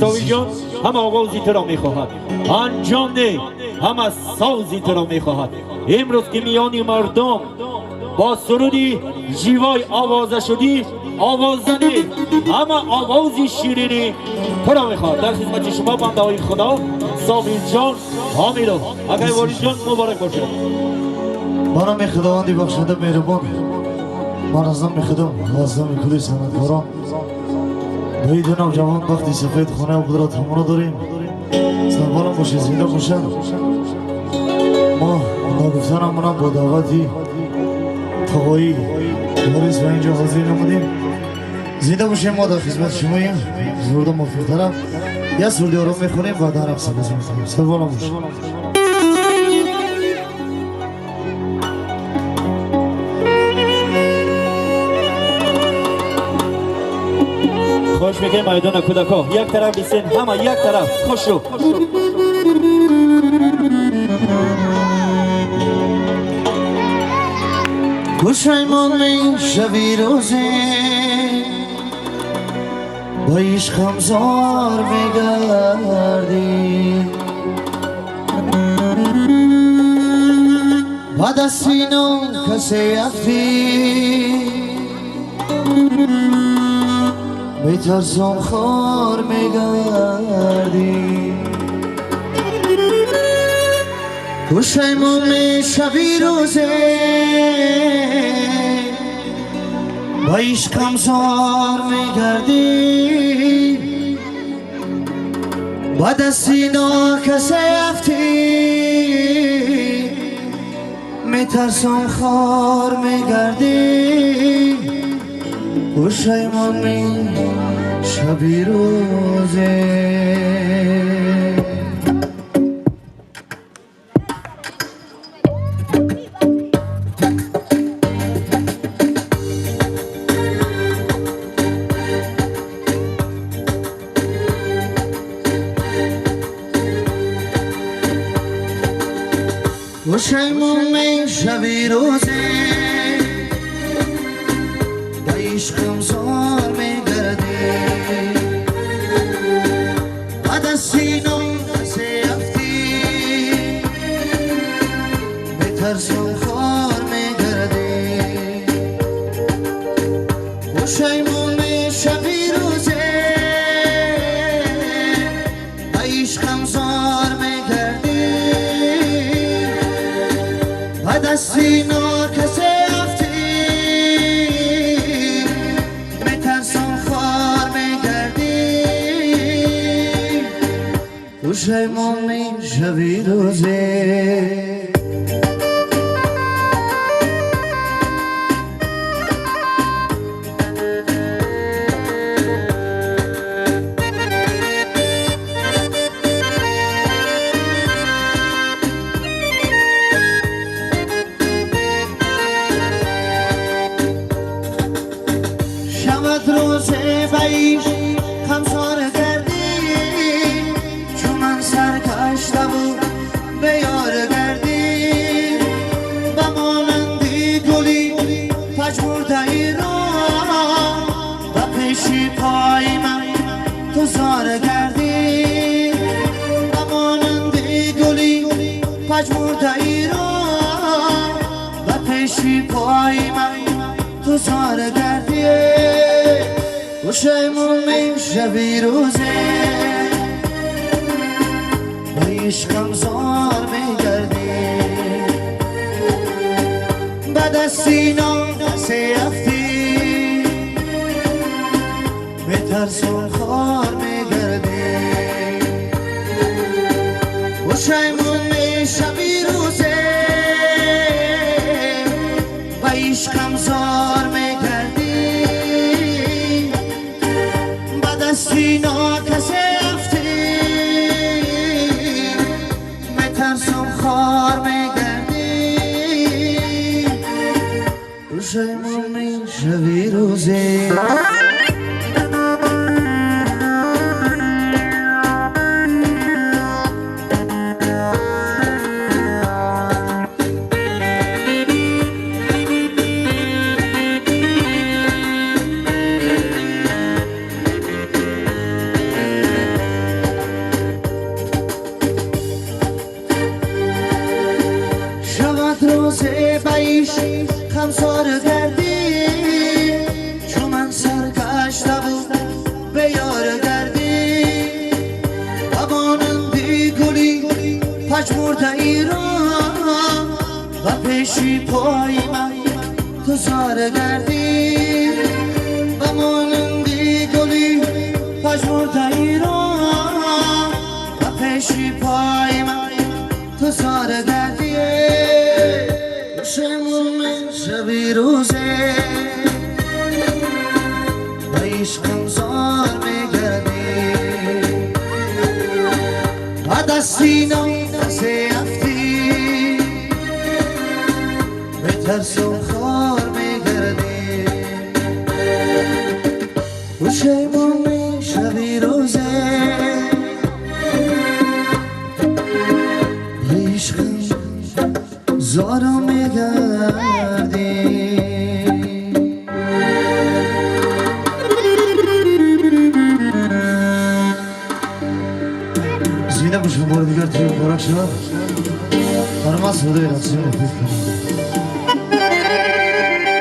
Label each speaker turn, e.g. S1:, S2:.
S1: ساوی جان هم آوازی تو را میخواهد، انجام نه هم از سازی تو را میخواهد. امروز که میانی مردم با سرودی جیوای آوازه شدی، آوازنی همه آوازی شیرینی تو را میخواهد. در خدمت شما بنده های خدا ساوی جان حامیدو اگر والی جان مبارک باشد.
S2: برام خداوندی بخشنده مهربان، من از نام خدا معظم کلی صنعتکاران بدونم جوان وقتی سفید خانه و قدرت همونو داریم. سربالم باشه، زنده باشن. ما نگفتن همونم با دعوتی تقایی واریس و اینجا حاضر نمودیم. زنده باشیم، ما در خدمت شماییم. زورده موفق طرف یه سردی آرام میخونیم و در رقص بزن میخونیم. سربالم باشه.
S1: خوش میگه میدان کودکا یک طرف بیسین، همه یک طرف خوش رو.
S2: پشیمان می شبی روزی با عشقم زار میگردی، بعد از سینو کسی افتی میترسم خار میگردی. پشیمان می شبی روزی با عشقم زار میگردی، بعد از سینا کسی افتی میترسم خار میگردی. پشیمان می شبی روزی. پشیمان می شبی روزی با عشقم زار میگردی، بعد از سینو کسی افتی میترسم خار میگردی. پشیمان می شبی روزی با عشقم زار میگردی، بعد از سینا کسی افتی میترسم خار میگردی. پشیمان می شبی روزی. روزه بیش خمسار کردی، چون من سر کشته و به یار گردی، به مانندی گلی پژمرده ای را به پیشی پای من تو زار گردی، به مانندی گلی پژمرده ای را به پیشی پای من تو زار گردی. پشیمان می شبی روزی با عشقم زار میگردی، بعد از سینا کسی افتی میترسم خار میگردی. پشیمان می شبی روزی با عشقم زار میگردی، سینا کسی افتی میترسم خار میگردی. پشیمان می شبی روزی. خمسار گردی چون من سرکشته بود به یار گردی بمانندی گلی پژمرده ایران و پیشی پای من تو زار گردی بمانندی گلی پژمرده ایران و پیشی پای من تو زار گردی شمون شبی روزه و عشقم زار میگردی و دستینم سه هفتی به ترسم خار میگردی و شمون شبی روزه و عشقم زارو میگردی زینب شما دیگر توی برک شد برای من صدای رسیم فکر کنم